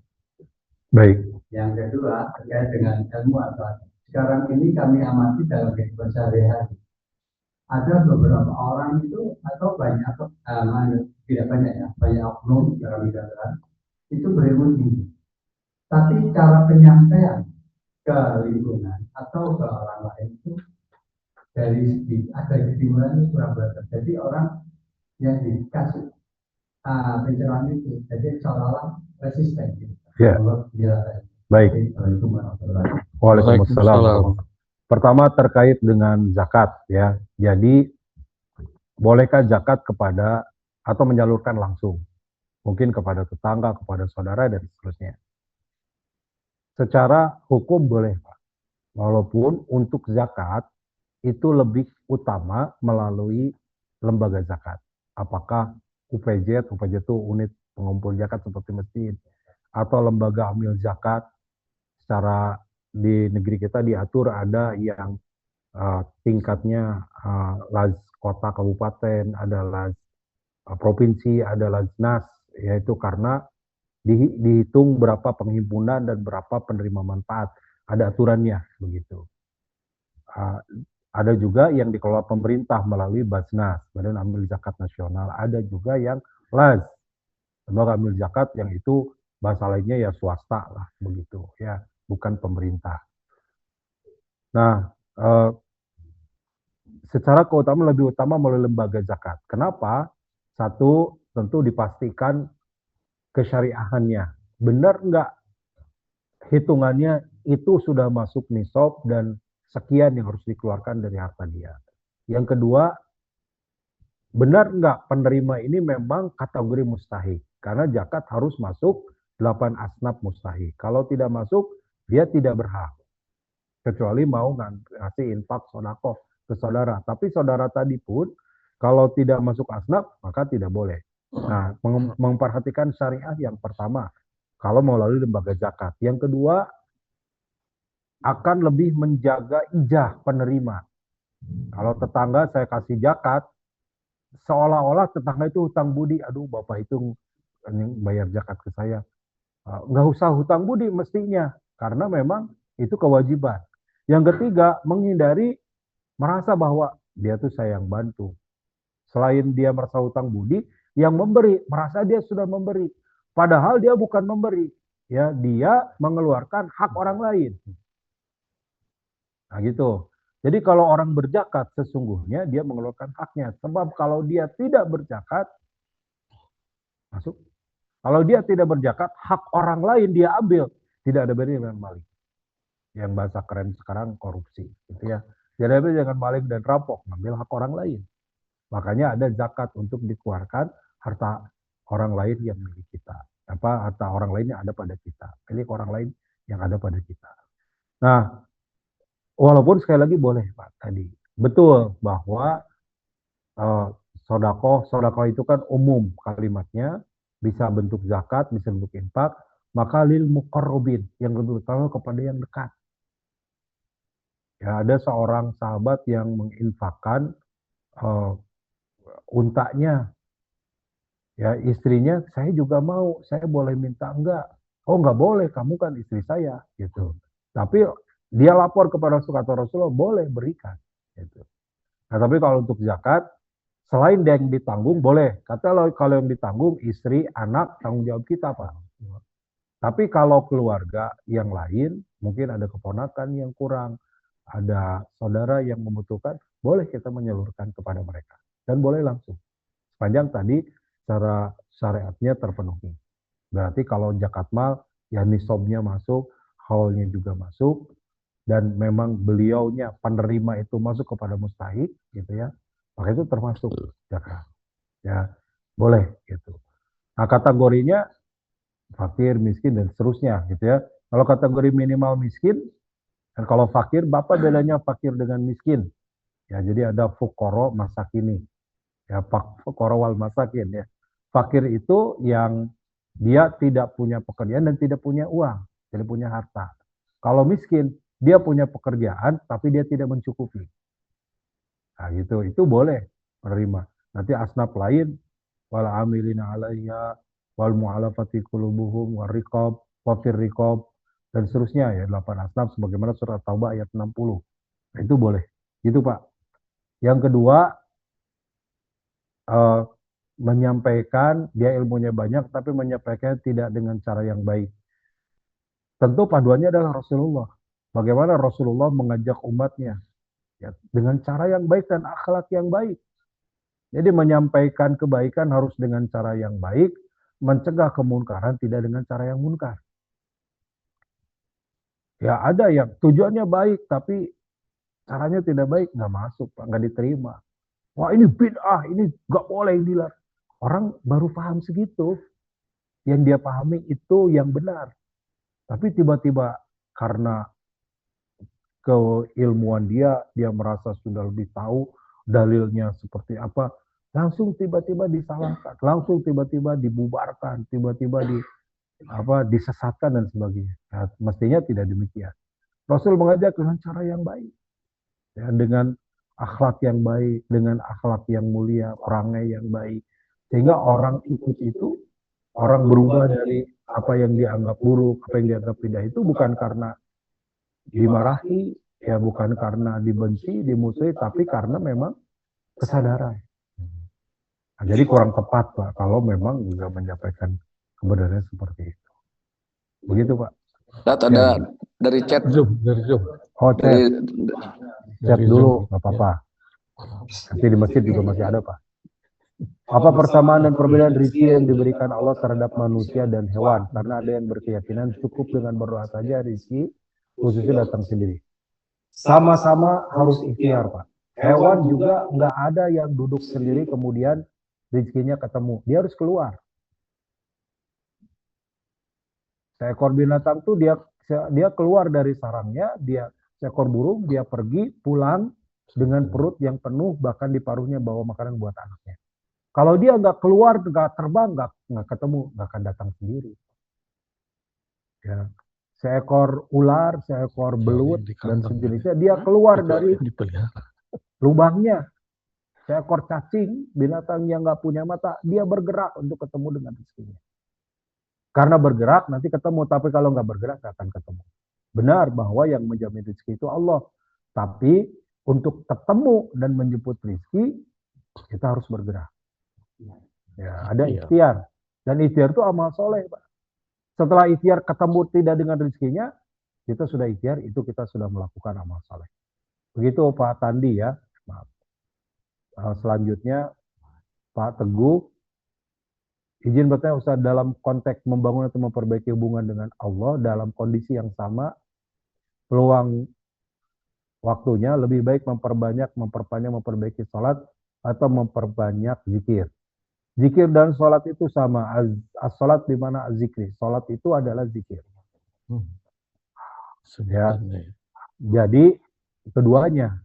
Baik. Yang kedua terkait dengan ilmu atau sekarang ini kami amati dalam kehidupan sehari-hari. Ada beberapa orang itu atau banyak tidak banyak ya, banyak oknum dalam bidang itu berilmu tinggi. Tapi cara penyampaian ke lingkungan atau ke orang lain itu dari segi ada ketimuran kurang benar. Jadi orang yang dikasih pencerahan itu jadi seolah-olah resisten. Ya. Baik. Waalaikumsalam. Pertama terkait dengan zakat ya. Jadi bolehkah zakat kepada atau menyalurkan langsung? Mungkin kepada tetangga, kepada saudara dan seterusnya. Secara hukum boleh Pak. Walaupun untuk zakat itu lebih utama melalui lembaga zakat. Apakah UPZ itu unit pengumpul zakat seperti masjid, atau lembaga amil zakat. Secara di negeri kita diatur ada yang tingkatnya laz kota kabupaten, ada laz provinsi, ada laznas, yaitu karena dihitung berapa penghimpunan dan berapa penerima manfaat, ada aturannya begitu. Ada juga yang dikelola pemerintah melalui Basnas, Badan Amil Zakat Nasional. Ada juga yang laz, lembaga amil zakat, yang itu bahasa lainnya ya swasta lah begitu ya, bukan pemerintah. Nah, secara keutamaan lebih utama melalui lembaga zakat. Kenapa? Satu, tentu dipastikan kesyariahannya. Benar nggak hitungannya itu sudah masuk nisab dan sekian yang harus dikeluarkan dari harta dia. Yang kedua, benar nggak penerima ini memang kategori mustahik. Karena zakat harus masuk 8 asnaf mustahik. Kalau tidak masuk, dia tidak berhak. Kecuali mau ngasih infak sodakoh ke saudara. Tapi saudara tadi pun, kalau tidak masuk asnaf, maka tidak boleh. Nah, memperhatikan syariah yang pertama. kalau melalui lembaga zakat. Yang kedua, akan lebih menjaga ijah penerima. Kalau tetangga saya kasih zakat, seolah-olah tetangga itu hutang budi. Aduh, Bapak itu bayar zakat ke saya. Nggak usah hutang budi mestinya, karena memang itu kewajiban. Yang ketiga, menghindari merasa bahwa dia tuh saya yang bantu. Selain dia merasa hutang budi, yang memberi merasa dia sudah memberi. Padahal dia bukan memberi. Ya, dia mengeluarkan hak orang lain. Nah gitu. Jadi kalau orang berzakat sesungguhnya dia mengeluarkan haknya. Sebab kalau dia tidak berzakat, masuk. Kalau dia tidak berzakat, hak orang lain dia ambil. Tidak ada bedanya dengan maling. Yang bahasa keren sekarang korupsi. Gitu ya. Jadi ada dengan maling dan rampok, ngambil hak orang lain. Makanya ada zakat untuk dikeluarkan harta orang lain yang milik kita. Harta orang lain yang ada pada kita. Milik orang lain yang ada pada kita. Nah, walaupun sekali lagi boleh Pak tadi. Betul bahwa sodakoh itu kan umum kalimatnya. Bisa bentuk zakat, bisa bentuk infak. Maka lil muqarrabin, yang lebih utama kepada yang dekat. Ya, ada seorang sahabat yang menginfakkan untanya. Ya, istrinya, saya juga mau, saya boleh minta enggak? Oh, enggak boleh, kamu kan istri saya, gitu. Tapi dia lapor kepada Rasulullah, boleh berikan, gitu. Nah, tapi kalau untuk zakat, selain dia yang ditanggung, boleh. Kata kalau yang ditanggung istri, anak, tanggung jawab kita, Pak. Tapi kalau keluarga yang lain, mungkin ada keponakan yang kurang, ada saudara yang membutuhkan, boleh kita menyalurkan kepada mereka. Dan boleh langsung. Sepanjang tadi secara syariatnya terpenuhi. Berarti kalau zakat mal, ya nisabnya masuk, haulnya juga masuk, dan memang beliaunya penerima itu masuk kepada mustahik, gitu ya, maka itu termasuk zakat. Ya, boleh gitu. Nah, kategorinya fakir, miskin, dan seterusnya, gitu ya. Kalau kategori minimal miskin, dan kalau fakir, Bapak bedanya fakir dengan miskin. Ya, jadi ada fukoro masakini. Ya, fukoro wal masakin ya. Fakir itu yang dia tidak punya pekerjaan dan tidak punya uang, tidak punya harta. Kalau miskin, dia punya pekerjaan tapi dia tidak mencukupi. Nah, gitu, itu boleh menerima. Nanti asnaf lain, wal amilina alaiha, wal mu'alafati qulubuhum, wal riqab, wafir riqab, dan seterusnya ya, 8 asnaf sebagaimana surat Taubah ayat 60. Nah, itu boleh. Gitu, Pak. Yang kedua, eh, menyampaikan dia ilmunya banyak tapi menyampaikan tidak dengan cara yang baik. Tentu paduannya adalah Rasulullah. Bagaimana Rasulullah mengajak umatnya ya, dengan cara yang baik dan akhlak yang baik. Jadi menyampaikan kebaikan harus dengan cara yang baik, mencegah kemunkaran tidak dengan cara yang munkar. Ya ada yang tujuannya baik tapi caranya tidak baik, nggak masuk, nggak diterima. Wah ini bid'ah, ini nggak boleh dilarang. Orang baru paham segitu, yang dia pahami itu yang benar. Tapi tiba-tiba karena keilmuan dia merasa sudah lebih tahu dalilnya seperti apa, langsung tiba-tiba disalahkan, langsung tiba-tiba dibubarkan, tiba-tiba disesatkan dan sebagainya. Nah, mestinya tidak demikian. Rasul mengajak dengan cara yang baik, ya, dengan akhlak yang baik, dengan akhlak yang mulia, perangai yang baik, sehingga orang ikut itu, orang berubah dari apa yang dianggap buruk, apa yang dianggap tidak itu bukan karena dimarahi, ya bukan karena dibenci, dimusuhi, tapi karena memang kesadaran. Nah, jadi kurang tepat Pak, kalau memang juga menyampaikan kebenaran seperti itu. Begitu Pak. Tat ada dari chat. Dari Zoom. Oh chat, Dari, chat Dari dulu, Zoom. nggak apa-apa. Nanti di masjid juga masih ada Pak. Apa persamaan dan perbedaan rezeki yang diberikan Allah terhadap manusia dan hewan? Karena ada yang berkeyakinan cukup dengan berdoa saja rezeki khususnya datang sendiri. Sama-sama harus ikhtiar Pak. Hewan juga nggak ada yang duduk sendiri kemudian rezekinya ketemu. Dia harus keluar. Seekor binatang tuh dia keluar dari sarangnya, seekor burung dia pergi pulang dengan perut yang penuh, bahkan di paruhnya bawa makanan buat anaknya. Kalau dia nggak keluar, nggak terbang, nggak ketemu, nggak akan datang sendiri. ya, seekor ular, seekor belut di dan kandang sejenisnya, dia keluar dari dipelihara. lubangnya. Seekor cacing, binatang yang nggak punya mata, dia bergerak untuk ketemu dengan rezekinya. Karena bergerak nanti ketemu, tapi kalau nggak bergerak nggak akan ketemu. Benar bahwa yang menjamin rezeki itu Allah. Tapi untuk ketemu dan menjemput rezeki, kita harus bergerak. Ya, ada Iya. ikhtiar. Dan ikhtiar itu amal soleh, Pak. Setelah ikhtiar ketemu tidak dengan rezekinya, kita sudah ikhtiar, itu kita sudah melakukan amal soleh. Begitu Pak Tandi ya. Maaf. Selanjutnya Pak Teguh, izin bertanya Ustaz, dalam konteks membangun atau memperbaiki hubungan dengan Allah dalam kondisi yang sama, peluang waktunya lebih baik memperbanyak, memperpanjang, memperbaiki sholat atau memperbanyak zikir. Zikir dan sholat itu sama. As-sholat di mana az-zikri. Sholat itu adalah zikir. Ya. Sebutannya. Jadi keduanya.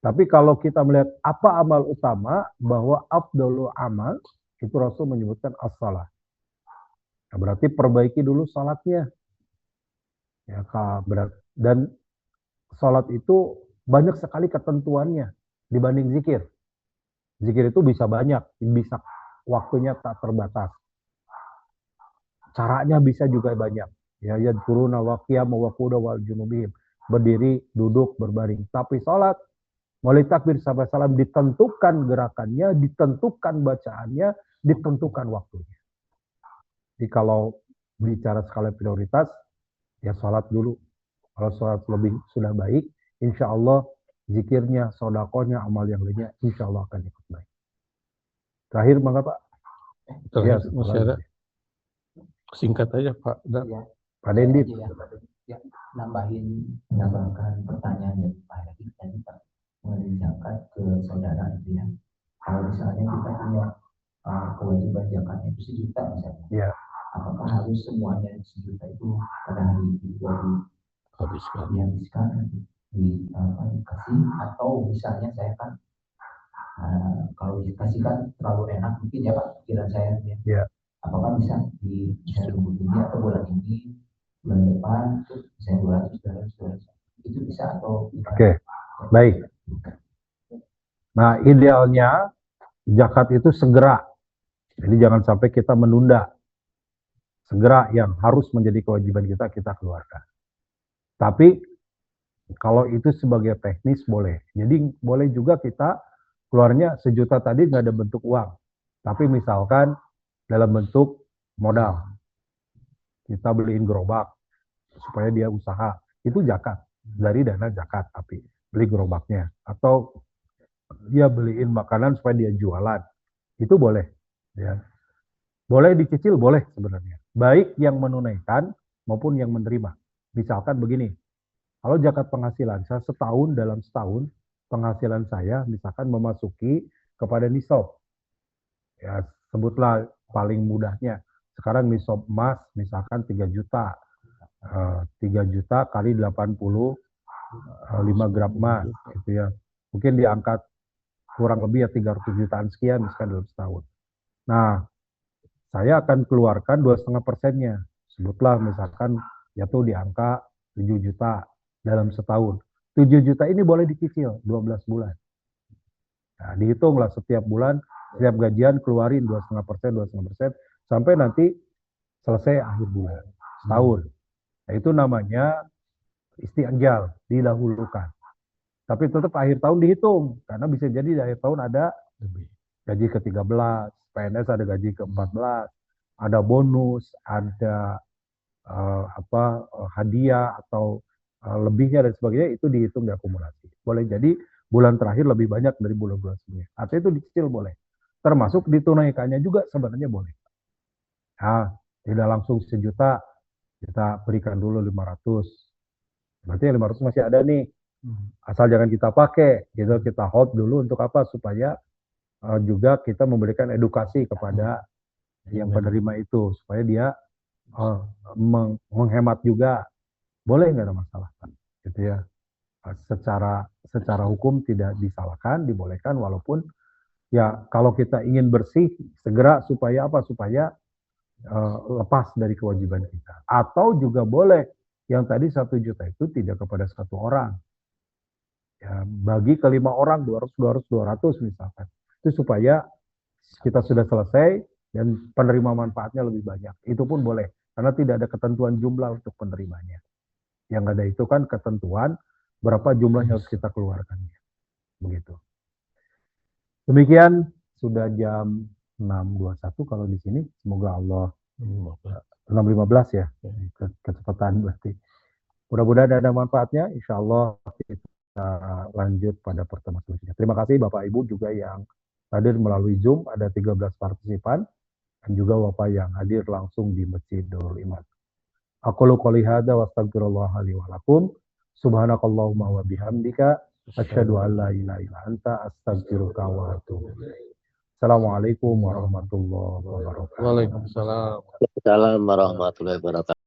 Tapi kalau kita melihat apa amal utama, bahwa afdalul amal, itu Rasul menyebutkan as-sholat. Nah, berarti perbaiki dulu sholatnya. Ya, dan sholat itu banyak sekali ketentuannya dibanding zikir. Zikir itu bisa banyak, bisa waktunya tak terbatas. Caranya bisa juga banyak. Ya, yadkuruna wa qiyama wa qu'udan wal junubihim. Berdiri, duduk, berbaring. Tapi sholat, mulai takbir sampai salam ditentukan gerakannya, ditentukan bacaannya, ditentukan waktunya. Jadi kalau bicara skala prioritas, ya sholat dulu. Kalau sholat lebih sudah baik, insya Allah zikirnya, sodakohnya, amal yang lainnya, insya Allah akan ikut baik. Terakhir, Bang Pak. Terakhir, Ya, masih ada. Singkat aja Pak. Ya, Pak Dendi. Ya, menambahkan pertanyaan yang Pak lagi tadi Pak mengenai zakat ke saudara itu ya. Kalau misalnya kita punya kewajiban zakatnya itu 1 juta misalnya. Ya. Apakah harus semuanya 1 juta itu pada hari itu dihabiskan dikasih, atau misalnya saya kan kalau dikasih kan terlalu enak mungkin ya Pak, pikiran saya ya. Ya. Apakah bisa bisa bulan ini atau bulan ini, bulan depan itu bisa 200 itu bisa atau Oke. Baik. Nah, idealnya zakat itu segera. Jadi jangan sampai kita menunda. Segera yang harus menjadi kewajiban kita keluarkan. Tapi kalau itu sebagai teknis boleh. Jadi boleh juga kita keluarnya 1 juta tadi nggak ada bentuk uang. Tapi misalkan dalam bentuk modal. Kita beliin gerobak supaya dia usaha. Itu zakat. Dari dana zakat, tapi beli gerobaknya. Atau dia beliin makanan supaya dia jualan. Itu boleh. Ya. Boleh dicicil, boleh sebenarnya. Baik yang menunaikan maupun yang menerima. Misalkan begini, kalau zakat penghasilan, saya dalam setahun, penghasilan saya misalkan memasuki kepada nisab. Ya, sebutlah paling mudahnya. Sekarang nisab emas misalkan 3 juta. 3 juta kali 80, 5 gram emas. Gitu ya. Mungkin diangkat kurang lebih ya 300 jutaan sekian misalkan dalam setahun. Nah, saya akan keluarkan 2,5%-nya. Sebutlah misalkan yaitu di angka 7 juta dalam setahun. 7 juta ini boleh dicicil 12 bulan. Nah, dihitunglah setiap bulan, setiap gajian keluarin 2,5%, sampai nanti selesai akhir bulan, setahun. Nah, itu namanya isti'jal, didahulukan. Tapi tetap akhir tahun dihitung, karena bisa jadi di akhir tahun ada gaji ke-13, PNS ada gaji ke-14, ada bonus, ada hadiah atau lebihnya dan sebagainya, itu dihitung diakumulasi. Boleh jadi bulan terakhir lebih banyak dari bulan-bulan sebelumnya. Artinya itu dicicil boleh. Termasuk ditunaikannya juga sebenarnya boleh. Nah, tidak langsung 1 juta, kita berikan dulu 500. Berarti 500 masih ada nih. Asal jangan kita pakai, gitu. Kita hold dulu untuk apa? Supaya juga kita memberikan edukasi kepada yang penerima itu, supaya dia menghemat juga. Boleh, nggak ada masalah, gitu ya. Secara hukum tidak disalahkan, dibolehkan, walaupun ya kalau kita ingin bersih segera supaya apa? Supaya lepas dari kewajiban kita. Atau juga boleh yang tadi 1 juta itu tidak kepada 1 orang. Ya, bagi ke 5 orang 200 misalkan. Itu supaya kita sudah selesai dan penerima manfaatnya lebih banyak. Itu pun boleh karena tidak ada ketentuan jumlah untuk penerimanya. Yang ada itu kan ketentuan berapa jumlah yang harus kita keluarkan. Begitu. Demikian sudah jam 6.21 kalau di sini. Semoga Allah 6.15 ya. Kecepatan berarti. Mudah-mudahan ada manfaatnya. Insya Allah kita lanjut pada pertemuan selanjutnya. Terima kasih Bapak Ibu juga yang hadir melalui Zoom. Ada 13 partisipan. Dan juga Bapak yang hadir langsung di Masjidul Iman. Aqulu qouli hadza wa astaghfirullah li wa lakum. Subhanakallahumma wa bihamdika asyhadu an la ilaha illa anta astaghfiruka wa atubu ilaik. Assalamualaikum warahmatullahi wabarakatuh. Waalaikumsalam. Waalaikumsalam warahmatullahi wabarakatuh.